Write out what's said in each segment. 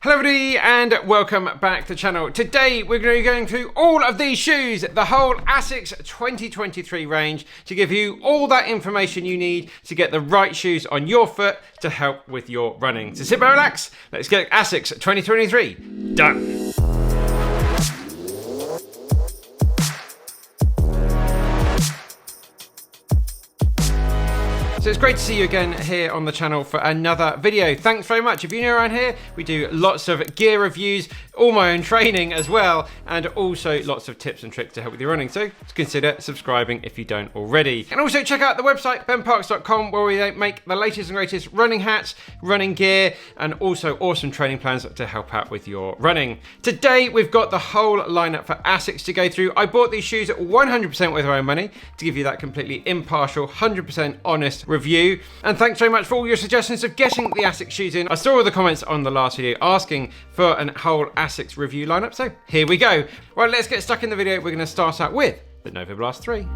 Hello everybody and welcome back to the channel. Today we're going to be going through all of these shoes, the whole Asics 2023 range, to give you all that information you need to get the right shoes on your foot to help with your running. So sit back, relax, let's get Asics 2023 done. So it's great to see you again here on the channel for another video. Thanks very much. If you're new around here, we do lots of gear reviews, all my own training as well, and also lots of tips and tricks to help with your running. So consider subscribing if you don't already. And also check out the website, benparks.com, where we make the latest and greatest running hats, running gear, and also awesome training plans to help out with your running. Today, we've got the whole lineup for Asics to go through. I bought these shoes at 100% with our own money to give you that completely impartial, 100% honest review. And thanks very much for all your suggestions of getting the Asics shoes in. I saw all the comments on the last video asking for a whole Asics review lineup, so here we go. Right, let's get stuck in the video. We're going to start out with the Novablast 3.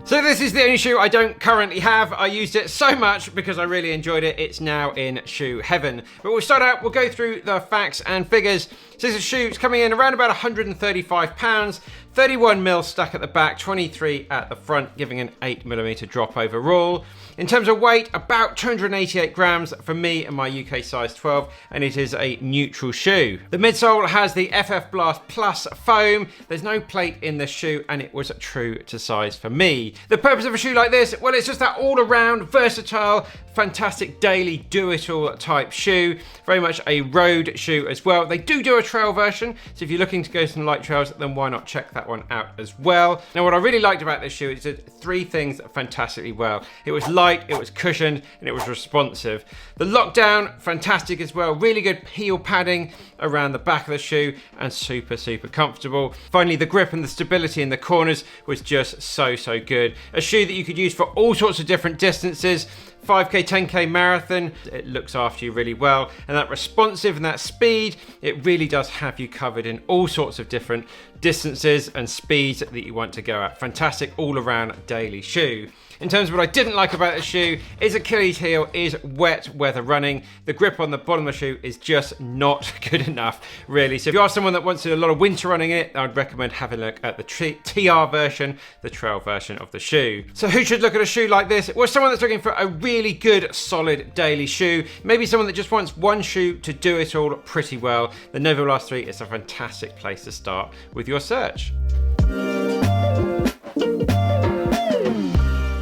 So this is the only shoe I don't currently have. I used it so much because I really enjoyed it. It's now in shoe heaven. But we'll start out, we'll go through the facts and figures. So this shoe is coming in around about £135, 31mm stack at the back, 23 at the front, giving an 8mm drop overall. In terms of weight, about 288 grams for me and my UK size 12, and it is a neutral shoe. The midsole has the FF Blast Plus foam. There's no plate in this shoe, and it was true to size for me. The purpose of a shoe like this, well, it's just that all-around, versatile, fantastic daily do-it-all type shoe. Very much a road shoe as well. They do a trail version, so if you're looking to go some light trails, then why not check that one out as well. Now, what I really liked about this shoe is it did three things fantastically well. It was light, it was cushioned, and it was responsive. The lockdown, fantastic as well. Really good heel padding around the back of the shoe, and super comfortable. Finally, the grip and the stability in the corners was just so good. A shoe that you could use for all sorts of different distances. 5k, 10k marathon, it looks after you really well, and that responsive and that speed, it really does have you covered in all sorts of different distances and speeds that you want to go at. Fantastic all-around daily shoe. In terms of what I didn't like about the shoe, its Achilles heel is wet weather running. The grip on the bottom of the shoe is just not good enough, really. So if you are someone that wants to do a lot of winter running in it, I'd recommend having a look at the TR version, the trail version of the shoe. So who should look at a shoe like this? Well, someone that's looking for a really good, solid daily shoe. Maybe someone that just wants one shoe to do it all pretty well. The Novablast 3 is a fantastic place to start with your search.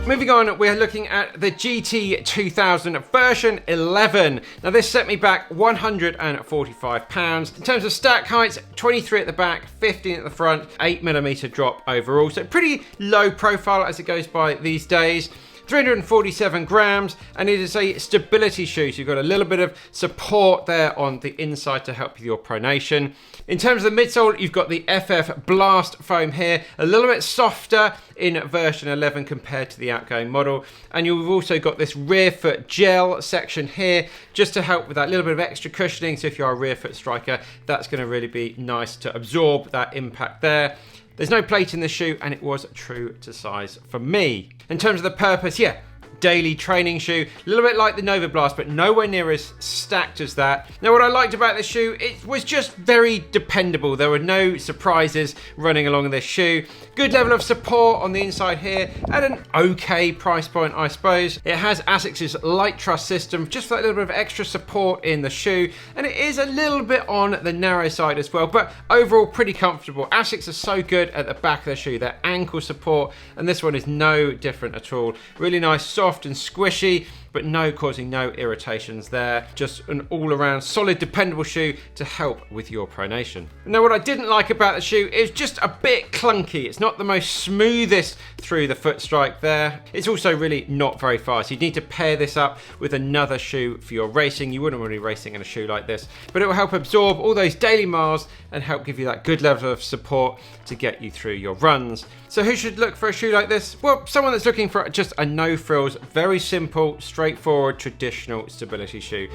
Moving on, we're looking at the GT2000 version 11. Now this set me back £145. In terms of stack heights, 23 at the back, 15 at the front, 8mm drop overall. So pretty low profile as it goes by these days. 347 grams, and it is a stability shoe, so you've got a little bit of support there on the inside to help with your pronation. In terms of the midsole, you've got the FF Blast foam here, a little bit softer in version 11 compared to the outgoing model, and you've also got this rear foot gel section here just to help with that little bit of extra cushioning. So if you're a rear foot striker, that's going to really be nice to absorb that impact there. There's no plate in the shoe, and it was true to size for me. In terms of the purpose, yeah, daily training shoe, a little bit like the Novablast, but nowhere near as stacked as that. Now, what I liked about this shoe, it was just very dependable. There were no surprises running along this shoe. Good level of support on the inside here at an okay price point, I suppose. It has Asics' Light Truss system, just for that little bit of extra support in the shoe, and it is a little bit on the narrow side as well, but overall pretty comfortable. Asics are so good at the back of the shoe, their ankle support, and this one is no different at all. Really nice, soft and squishy, but causing no irritations there. Just an all-around solid, dependable shoe to help with your pronation. Now, what I didn't like about the shoe is just a bit clunky. It's not the most smoothest through the foot strike there. It's also really not very fast. You'd need to pair this up with another shoe for your racing. You wouldn't want to be racing in a shoe like this, but it will help absorb all those daily miles and help give you that good level of support to get you through your runs. So who should look for a shoe like this? Well, someone that's looking for just a no-frills, very simple, straightforward, traditional stability shoe.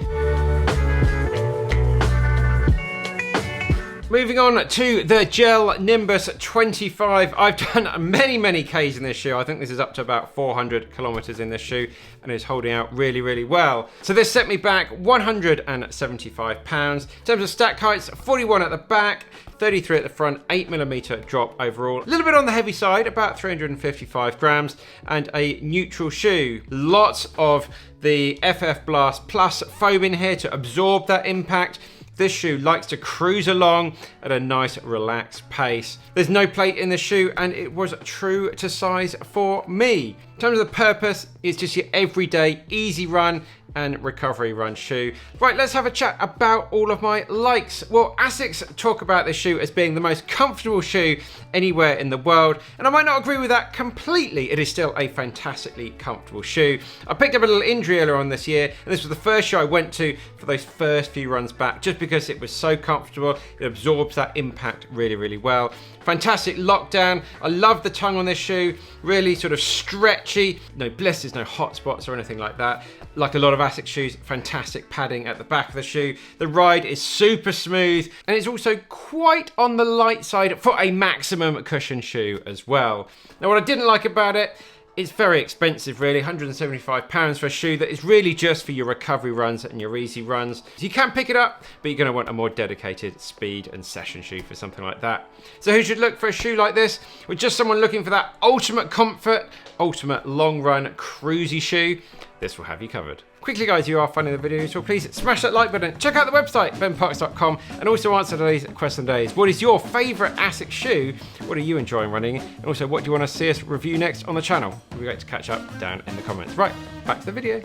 Moving on to the Gel Nimbus 25. I've done many Ks in this shoe. I think this is up to about 400 kilometers in this shoe and it's holding out really well. So this set me back £175. In terms of stack heights, 41 at the back, 33 at the front, 8mm drop overall. A little bit on the heavy side, about 355 grams, and a neutral shoe. Lots of the FF Blast Plus foam in here to absorb that impact. This shoe likes to cruise along at a nice relaxed pace. There's no plate in the shoe and it was true to size for me. In terms of the purpose, it's just your everyday easy run and recovery run shoe. Right, let's have a chat about all of my likes. Well, Asics talk about this shoe as being the most comfortable shoe anywhere in the world, and I might not agree with that completely. It is still a fantastically comfortable shoe. I picked up a little injury earlier on this year, and this was the first shoe I went to for those first few runs back, just because it was so comfortable. It absorbs that impact really well. Fantastic lockdown. I love the tongue on this shoe, really sort of stretchy, no blisters, no hot spots or anything like that. Like a lot of Asics shoes, fantastic padding at the back of the shoe. The ride is super smooth and it's also quite on the light side for a maximum cushion shoe as well. Now what I didn't like about it, it's very expensive really, £175 for a shoe that is really just for your recovery runs and your easy runs. You can pick it up, but you're going to want a more dedicated speed and session shoe for something like that. So who should look for a shoe like this? Well, just someone looking for that ultimate comfort, ultimate long run cruisy shoe. This will have you covered. Quickly guys, if you are finding the video useful, please smash that like button, check out the website benparks.com, and also answer today's question days. What is your favourite Asics shoe? What are you enjoying running? And also what do you want to see us review next on the channel? We'd like to catch up down in the comments. Right, back to the video.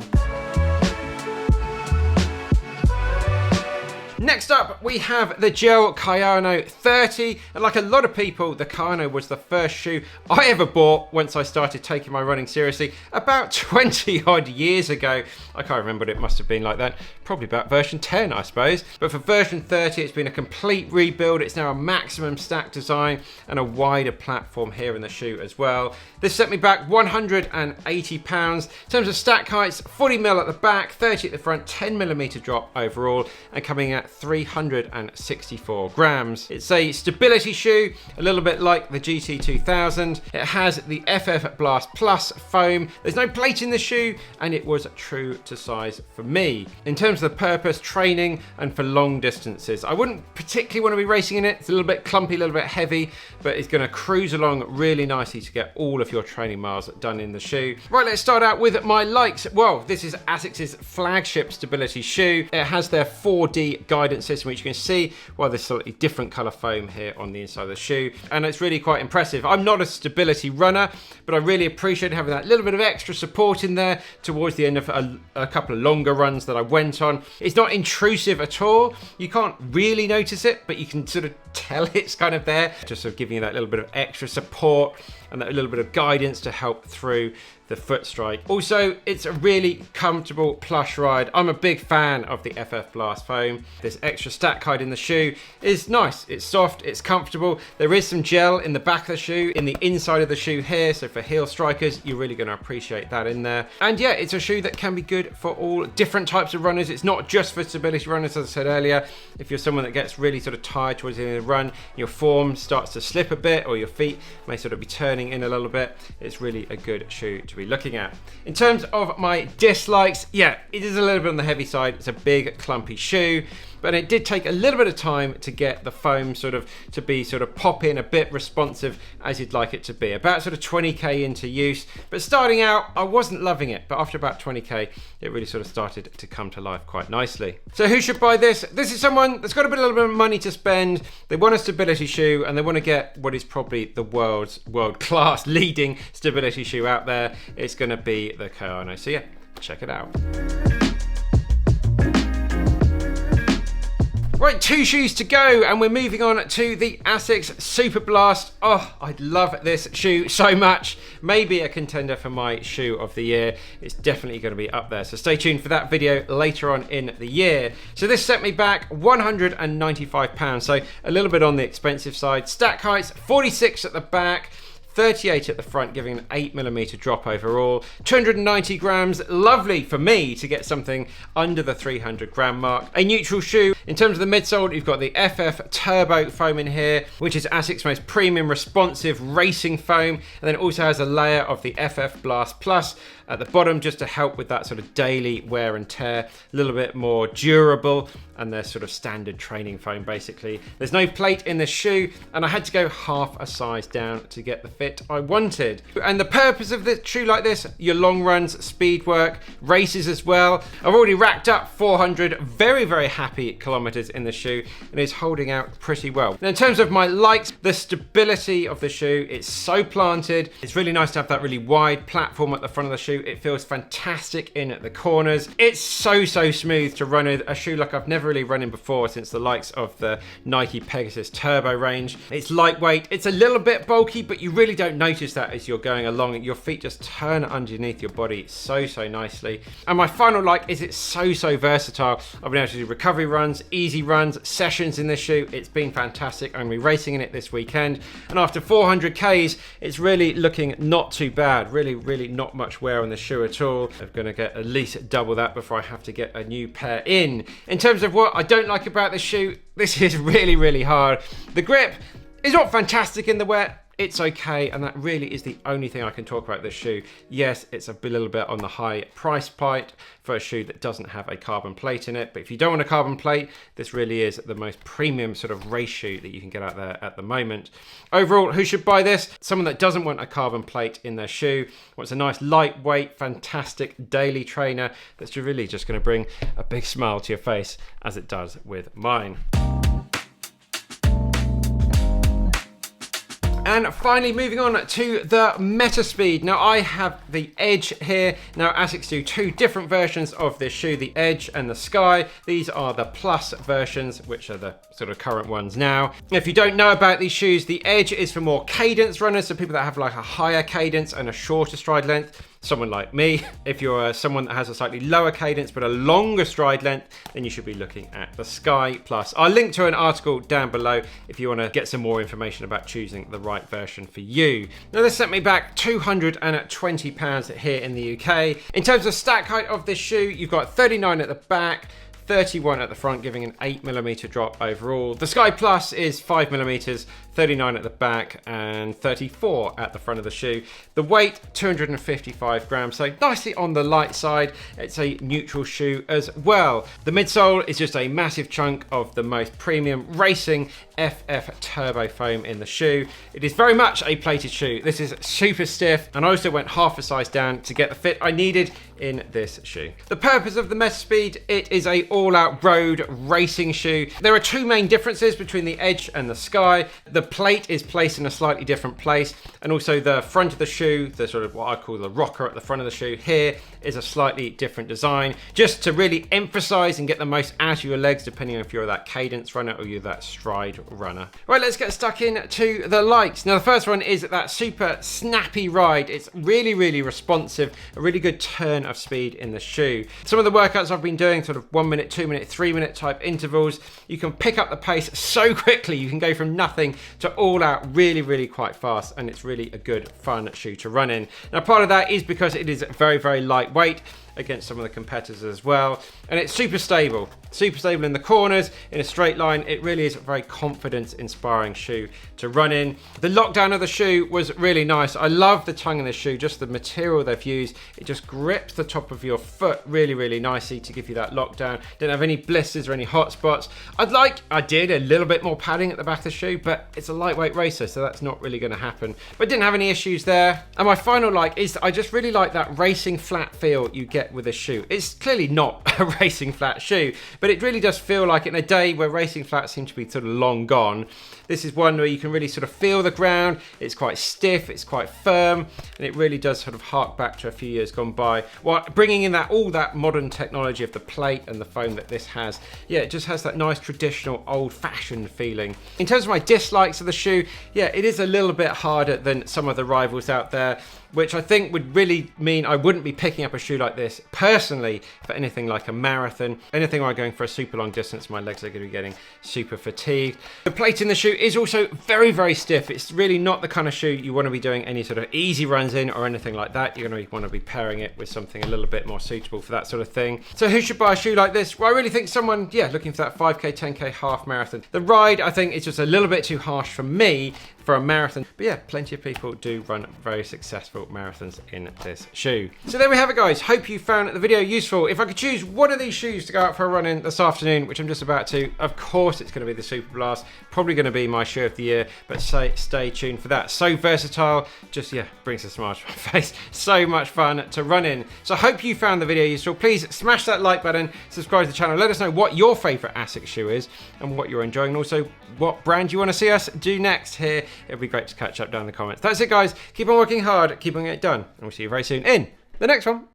Next up, we have the Gel Kayano 30, and like a lot of people, the Kayano was the first shoe I ever bought once I started taking my running seriously about 20 odd years ago. I can't remember what it must have been like then, probably about version 10 I suppose. But for version 30 it's been a complete rebuild. It's now a maximum stack design and a wider platform here in the shoe as well. This set me back £180. In terms of stack heights, 40mm at the back, 30 at the front, 10mm drop overall, and coming at 364 grams. It's a stability shoe, a little bit like the GT2000. It has the FF Blast Plus foam. There's no plate in the shoe and it was true to size for me. In terms of the purpose, training and for long distances. I wouldn't particularly want to be racing in it. It's a little bit clumpy, a little bit heavy, but it's going to cruise along really nicely to get all of your training miles done in the shoe. Right, let's start out with my likes. Well, this is Asics' flagship stability shoe. It has their 4D guidance system, which you can see while there's slightly different color foam here on the inside of the shoe, and it's really quite impressive. I'm not a stability runner, but I really appreciate having that little bit of extra support in there towards the end of a couple of longer runs that I went on. It's not intrusive at all. You can't really notice it, but you can sort of tell it's kind of there, just sort of giving you that little bit of extra support and that little bit of guidance to help through the foot strike. Also, it's a really comfortable plush ride. I'm a big fan of the FF Blast foam. This extra stack height in the shoe is nice. It's soft, it's comfortable. There is some gel in the back of the shoe, in the inside of the shoe here, so for heel strikers, you're really going to appreciate that in there. And yeah, it's a shoe that can be good for all different types of runners. It's not just for stability runners, as I said earlier. If you're someone that gets really sort of tired towards the end of the run, your form starts to slip a bit, or your feet may sort of be turning in a little bit, it's really a good shoe to be looking at. In terms of my dislikes, yeah, it is a little bit on the heavy side. It's a big clumpy shoe, but it did take a little bit of time to get the foam sort of to be sort of pop in a bit responsive as you'd like it to be. About sort of 20k into use, but starting out I wasn't loving it, but after about 20k it really sort of started to come to life quite nicely. So who should buy this? This is someone that's got a little bit of money to spend. They want a stability shoe and they want to get what is probably the world's world-class leading stability shoe out there. It's going to be the Kayano. So yeah, check it out. Right, 2 shoes to go and we're moving on to the Asics Superblast. Oh, I love this shoe so much. Maybe a contender for my shoe of the year. It's definitely going to be up there. So stay tuned for that video later on in the year. So this set me back £195. So a little bit on the expensive side. Stack heights, 46 at the back, 38 at the front, giving an 8mm drop overall. 290 grams, lovely for me to get something under the 300 gram mark. A neutral shoe. In terms of the midsole, you've got the FF Turbo foam in here, which is Asics' most premium responsive racing foam, and then it also has a layer of the FF Blast Plus at the bottom just to help with that sort of daily wear and tear, a little bit more durable, and their sort of standard training foam basically. There's no plate in this shoe, and I had to go half a size down to get the fit I wanted. And the purpose of the shoe like this, your long runs, speed work, races as well. I've already racked up 400 very, very happy kilometers in the shoe, and it's holding out pretty well. Now in terms of my likes, the stability of the shoe, it's so planted. It's really nice to have that really wide platform at the front of the shoe. It feels fantastic in the corners. It's so smooth to run with, a shoe like I've never really run in before since the likes of the Nike Pegasus Turbo range. It's lightweight, it's a little bit bulky, but you really don't notice that as you're going along. Your feet just turn underneath your body so nicely. And my final like is it's so versatile. I've been able to do recovery runs, easy runs, sessions in this shoe. It's been fantastic. I'm going to be racing in it this weekend, and after 400 Ks, it's really looking not too bad. Really not much wear on the shoe at all. I'm going to get at least double that before I have to get a new pair in. In terms of what I don't like about this shoe, this is really hard. The grip is not fantastic in the wet. It's okay, and that really is the only thing I can talk about this shoe. Yes, it's a little bit on the high price point for a shoe that doesn't have a carbon plate in it, but if you don't want a carbon plate, this really is the most premium sort of race shoe that you can get out there at the moment. Overall, who should buy this? Someone that doesn't want a carbon plate in their shoe, wants a nice lightweight, fantastic daily trainer that's really just going to bring a big smile to your face, as it does with mine. And finally, moving on to the Metaspeed. Now I have the Edge here. Now Asics do two different versions of this shoe, the Edge and the Sky. These are the Plus versions, which are the sort of current ones now. If you don't know about these shoes, the Edge is for more cadence runners, so people that have like a higher cadence and a shorter stride length. Someone like me. If you're someone that has a slightly lower cadence but a longer stride length, then you should be looking at the Sky Plus. I'll link to an article down below if you want to get some more information about choosing the right version for you. Now this sent me back £220 here in the UK. In terms of stack height of this shoe, you've got 39 at the back, 31 at the front, giving an 8mm drop overall. The Sky Plus is 5mm, 39 at the back and 34 at the front of the shoe. The weight, 255 grams, so nicely on the light side. It's a neutral shoe as well. The midsole is just a massive chunk of the most premium racing FF Turbo foam in the shoe. It is very much a plated shoe. This is super stiff, and I also went half a size down to get the fit I needed in this shoe. The purpose of the Metaspeed, it is a all-out road racing shoe. There are two main differences between the Edge and the Sky. The plate is placed in a slightly different place, and also the front of the shoe, the sort of what I call the rocker at the front of the shoe here, is a slightly different design, just to really emphasize and get the most out of your legs, depending on if you're that cadence runner or you're that stride runner. Right, let's get stuck into the likes. Now the first one is that super snappy ride. It's really responsive, a really good turn of speed in the shoe. Some of the workouts I've been doing, sort of 1 minute, 2 minute, 3 minute type intervals, you can pick up the pace so quickly. You can go from nothing to all out really quite fast, and it's really a good fun shoe to run in. Now part of that is because it is very lightweight against some of the competitors as well, and it's super stable in the corners, in a straight line. It really is a very confidence inspiring shoe to run in. The lockdown of the shoe was really nice. I love the tongue in the shoe, just the material they've used. It just grips the top of your foot really nicely to give you that lockdown. Didn't have any blisters or any hot spots. I did a little bit more padding at the back of the shoe, but it's a lightweight racer, so that's not really going to happen. But didn't have any issues there. And my final like is I just really like that racing flat feel you get with a shoe. It's clearly not a racing flat shoe, but it really does feel like, in a day where racing flats seem to be sort of long gone, this is one where you can really sort of feel the ground. It's quite stiff, it's quite firm, and it really does sort of hark back to a few years gone by, while bringing in all that modern technology of the plate and the foam that this has. Yeah, it just has that nice traditional old-fashioned feeling. In terms of my dislikes of the shoe, yeah, it is a little bit harder than some of the rivals out there. which I think would really mean I wouldn't be picking up a shoe like this personally for anything like a marathon. Anything where I'm going for a super long distance, my legs are going to be getting super fatigued. The plate in the shoe is also very, very stiff. It's really not the kind of shoe you want to be doing any sort of easy runs in or anything like that. You're going to want to be pairing it with something a little bit more suitable for that sort of thing. So who should buy a shoe like this? Well, I really think someone, yeah, looking for that 5K, 10K half marathon. The ride, I think, is just a little bit too harsh for me for a marathon. But yeah, plenty of people do run very successful marathons in this shoe. So there we have it, guys. Hope you found the video useful. If I could choose one of these shoes to go out for a run in this afternoon, which I'm just about to, of course it's going to be the Superblast. Probably going to be my shoe of the year, but stay tuned for that. So versatile, just, yeah, brings a smile to my face. So much fun to run in. So I hope you found the video useful. Please smash that like button, subscribe to the channel. Let us know what your favorite Asics shoe is and what you're enjoying, and also what brand you want to see us do next here. It'll be great to catch up down in the comments. That's it, guys. Keep on working hard, keep on getting it done, and we'll see you very soon in the next one.